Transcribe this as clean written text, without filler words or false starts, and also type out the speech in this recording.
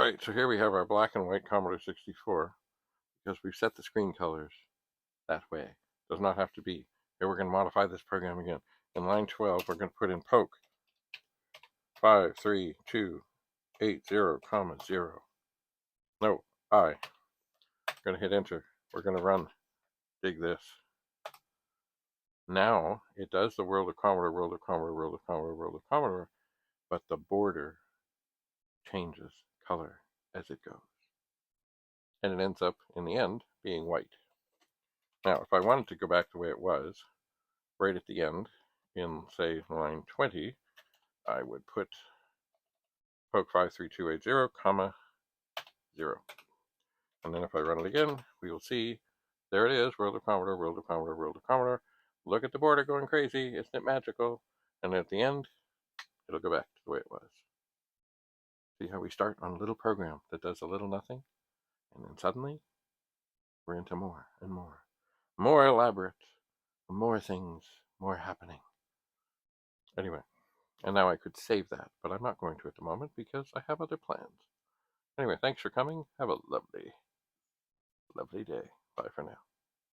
Alright, so here we have our black and white Commodore 64, because we've set the screen colors that way. Does not have to be. Here we're going to modify this program again. In line 12, we're going to put in poke 53280, comma 0. No, I. We're going to hit enter. We're going to run. Dig this. Now, it does the World of Commodore, World of Commodore, World of Commodore, World of Commodore, but the border changes color as it goes. And it ends up, in the end, being white. Now, if I wanted to go back the way it was, right at the end, in, say, line 20, I would put poke 53280, comma 0. And then if I run it again, we will see, there it is, World of Commodore, World of Commodore, World of Commodore. Look at the border going crazy, isn't it magical? And at the end, it'll go back to the way it was. See how we start on a little program that does a little nothing, and then suddenly, we're into more and more. More elaborate, more things, more happening. Anyway, and now I could save that, but I'm not going to at the moment because I have other plans. Anyway, thanks for coming. Have a lovely, lovely day. Bye for now.